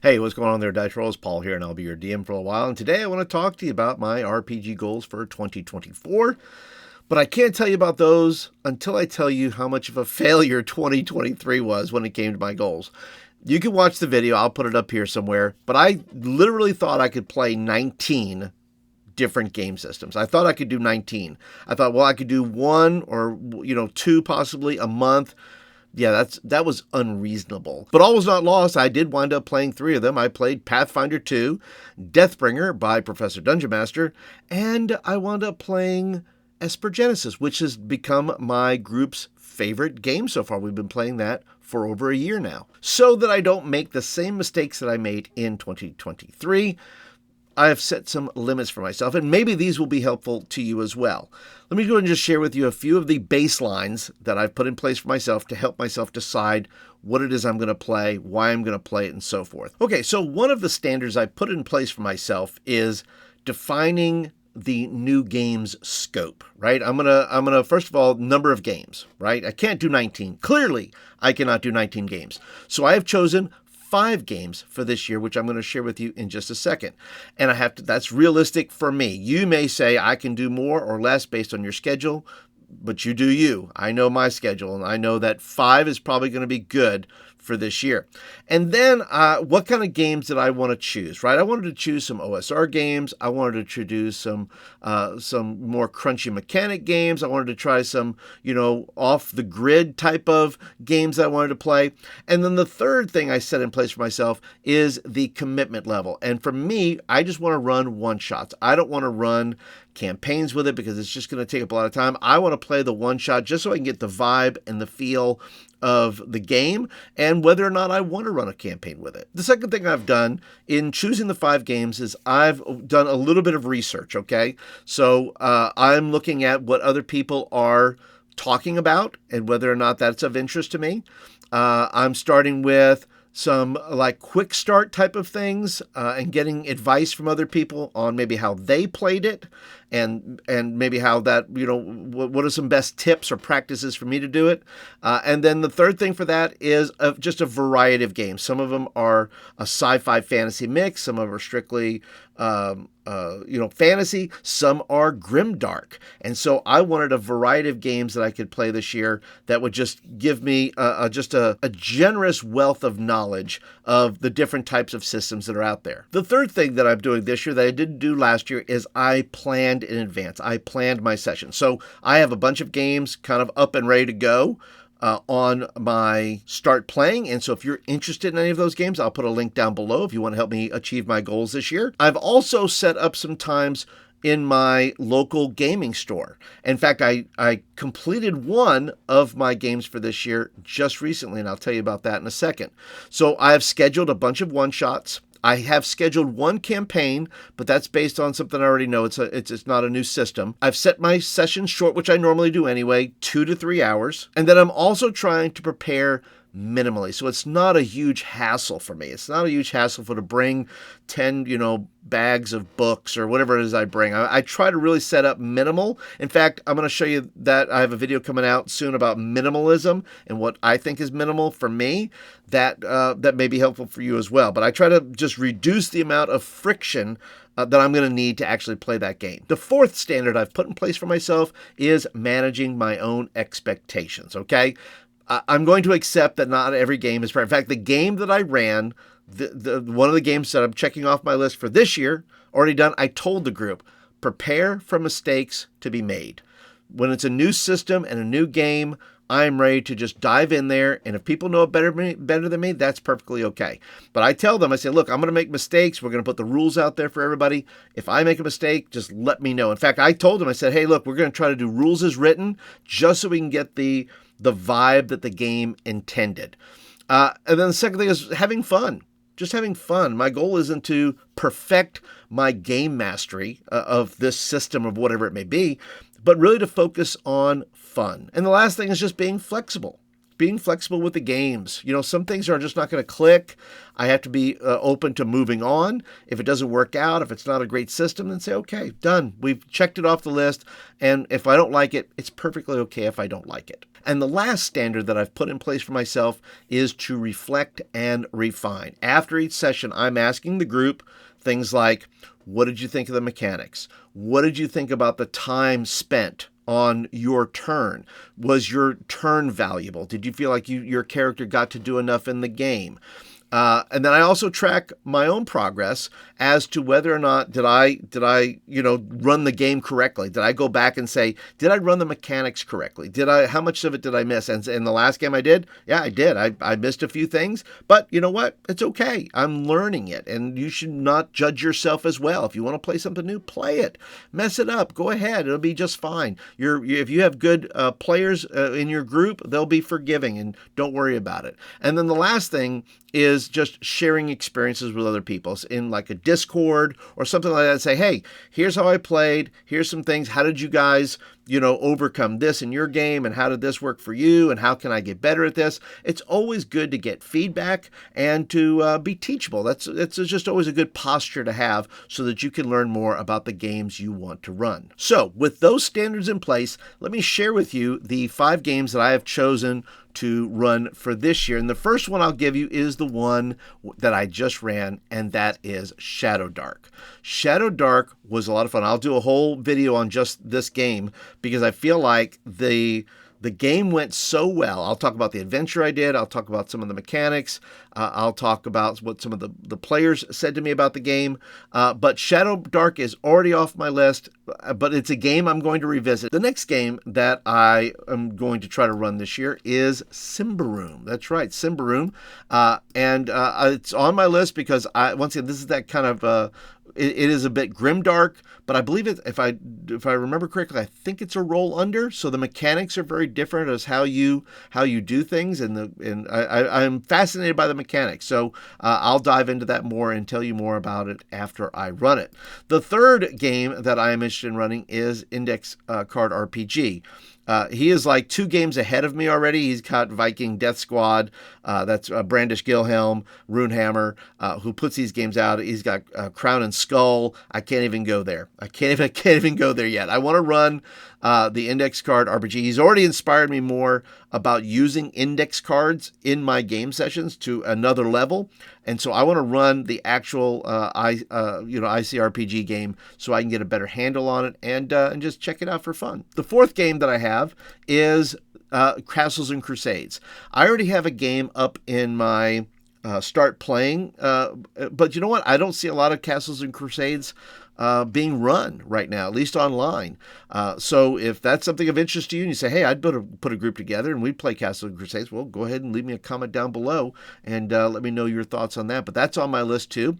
Hey, what's going on there, Dice Rollers? Paul here, and I'll be your DM for a while. And today I want to talk to you about my RPG goals for 2024. But I can't tell you about those until I tell you how much of a failure 2023 was when it came to my goals. You can watch the video, I'll put it up here somewhere. But I literally thought I could play 19 different game systems. I thought I could do 19. I thought, well, I could do one or two possibly a month. Yeah, that was unreasonable. But all was not lost. I did wind up playing 3 of them. I played Pathfinder 2, Deathbringer by Professor Dungeon Master, and I wound up playing Esper Genesis, which has become my group's favorite game so far. We've been playing that for over a year now. So that I don't make the same mistakes that I made in 2023, I have set some limits for myself, and maybe these will be helpful to you as well. Let me go ahead and just share with you a few of the baselines that I've put in place for myself to help myself decide what it is I'm going to play, why I'm going to play it, and so forth. Okay, so one of the standards I put in place for myself is defining the new game's scope, right? I'm gonna first of all, number of games, right? I can't do 19. Clearly, I cannot do 19 games. So I have chosen 5 games for this year, which I'm going to share with you in just a second. And that's realistic for me. You may say I can do more or less based on your schedule, but you do you. I know my schedule, and I know that 5 is probably going to be good for this year. And then what kind of games did I want to choose, right? I wanted to choose some OSR games. I wanted to introduce some more crunchy mechanic games. I wanted to try some, off the grid type of games that I wanted to play. And then the third thing I set in place for myself is the commitment level. And for me, I just want to run one-shots. I don't want to run campaigns with it because it's just going to take up a lot of time. I want to play the one-shot just so I can get the vibe and the feel of the game and whether or not I want to run a campaign with it. The second thing I've done in choosing the 5 games is I've done a little bit of research, okay? So I'm looking at what other people are talking about and whether or not that's of interest to me. I'm starting with some like quick start type of things and getting advice from other people on maybe how they played it and maybe how that, what are some best tips or practices for me to do it. And then the third thing for that is just a variety of games. Some of them are a sci-fi fantasy mix. Some of them are strictly fantasy. Some are grimdark. And so I wanted a variety of games that I could play this year that would just give me just a generous wealth of knowledge of the different types of systems that are out there. The third thing that I'm doing this year that I didn't do last year is I planned in advance. I planned my session. So I have a bunch of games kind of up and ready to go on my start playing. And so if you're interested in any of those games, I'll put a link down below if you want to help me achieve my goals this year. I've also set up some times in my local gaming store. In fact, I completed one of my games for this year just recently, and I'll tell you about that in a second. So I have scheduled a bunch of one-shots. I have scheduled one campaign, but that's based on something I already know. It's not a new system. I've set my sessions short, which I normally do anyway, 2 to 3 hours. And then I'm also trying to prepare minimally. So it's not a huge hassle for me. It's not a huge hassle to bring 10, bags of books or whatever it is I bring. I try to really set up minimal. In fact, I'm going to show you that I have a video coming out soon about minimalism and what I think is minimal for me. That may be helpful for you as well. But I try to just reduce the amount of friction that I'm going to need to actually play that game. The fourth standard I've put in place for myself is managing my own expectations, okay? I'm going to accept that not every game is fair. In fact, the game that I ran, one of the games that I'm checking off my list for this year, already done, I told the group, prepare for mistakes to be made. When it's a new system and a new game, I'm ready to just dive in there. And if people know it better than me, that's perfectly okay. But I tell them, I say, look, I'm going to make mistakes. We're going to put the rules out there for everybody. If I make a mistake, just let me know. In fact, I told them, I said, hey, look, we're going to try to do rules as written just so we can get the vibe that the game intended. And then the second thing is having fun. Just having fun. My goal isn't to perfect my game mastery of this system of whatever it may be, but really to focus on fun. And the last thing is just being flexible. being flexible with the games. Some things are just not going to click. I have to be open to moving on. If it doesn't work out, if it's not a great system, then say, okay, done. We've checked it off the list. And if I don't like it, it's perfectly okay if I don't like it. And the last standard that I've put in place for myself is to reflect and refine. After each session, I'm asking the group things like, what did you think of the mechanics? What did you think about the time spent on your turn? Was your turn valuable? Did you feel like your character got to do enough in the game? And then I also track my own progress as to whether or not did I run the game correctly? Did I go back and say, did I run the mechanics correctly? How much of it did I miss? And in the last game I did, yeah, I did. I missed a few things, but you know what? It's okay. I'm learning it, and you should not judge yourself as well. If you want to play something new, play it. Mess it up. Go ahead. It'll be just fine. If you have good players in your group, they'll be forgiving, and don't worry about it. And then the last thing is just sharing experiences with other people in like a Discord or something like that. Say, hey, here's how I played. Here's some things. How did you guys, overcome this in your game? And how did this work for you? And how can I get better at this? It's always good to get feedback and to be teachable. That's just always a good posture to have so that you can learn more about the games you want to run. So with those standards in place, let me share with you the 5 games that I have chosen to run for this year. And the first one I'll give you is the one that I just ran, and that is Shadow Dark. Shadow Dark was a lot of fun. I'll do a whole video on just this game because I feel like the game went so well. I'll talk about the adventure I did. I'll talk about some of the mechanics. I'll talk about what some of the players said to me about the game. But Shadow Dark is already off my list, but it's a game I'm going to revisit. The next game that I am going to try to run this year is Symbaroum. That's right, Symbaroum. And it's on my list because, once again, this is that kind of... It is a bit grimdark, but I believe it. If I remember correctly, I think it's a roll under. So the mechanics are very different as how you do things, and I'm fascinated by the mechanics. So I'll dive into that more and tell you more about it after I run it. The third game that I am interested in running is Index Card RPG. He is like 2 games ahead of me already. He's got Viking Death Squad, that's Brandish Gilhelm, Runehammer, who puts these games out. He's got Crown and Skull. I can't even go there. I can't even go there yet. I want to run the Index Card RPG. He's already inspired me more about using index cards in my game sessions to another level. And so I want to run the actual ICRPG game so I can get a better handle on it and just check it out for fun. The fourth game that I have is Castles and Crusades. I already have a game up in my start playing, but you know what? I don't see a lot of Castles and Crusades being run right now, at least online. So if that's something of interest to you and you say, hey, I'd put a group together and we'd play Castle and Crusades, well, go ahead and leave me a comment down below and let me know your thoughts on that. But that's on my list too,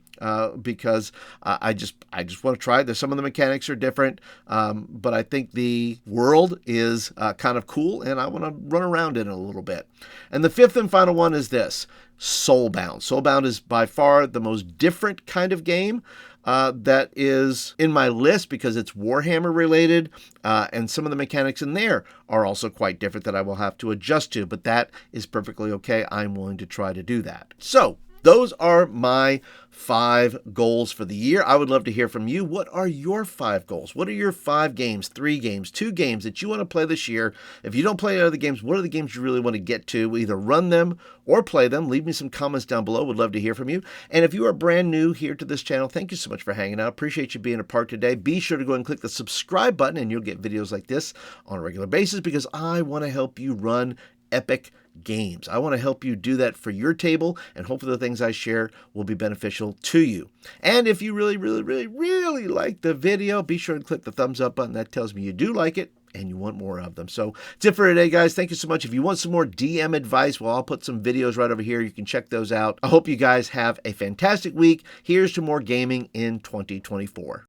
because I just want to try it. There's some of the mechanics are different, but I think the world is kind of cool and I want to run around in it a little bit. And the fifth and final one is this, Soulbound. Soulbound is by far the most different kind of game that is in my list because it's Warhammer related, and some of the mechanics in there are also quite different that I will have to adjust to, but that is perfectly okay. I'm willing to try to do that. So those are my 5 goals for the year. I would love to hear from you. What are your 5 goals? What are your 5 games, 3 games, 2 games that you want to play this year? If you don't play any other games, what are the games you really want to get to? Either run them or play them. Leave me some comments down below. Would love to hear from you. And if you are brand new here to this channel, thank you so much for hanging out. Appreciate you being a part today. Be sure to go and click the subscribe button and you'll get videos like this on a regular basis because I want to help you run epic games. I want to help you do that for your table, and hopefully the things I share will be beneficial to you. And if you really like the video, be sure to click the thumbs up button. That tells me you do like it and you want more of them. So that's it for today, guys. Thank you so much. If you want some more DM advice, well, I'll put some videos right over here. You can check those out. I hope you guys have a fantastic week. Here's to more gaming in 2024.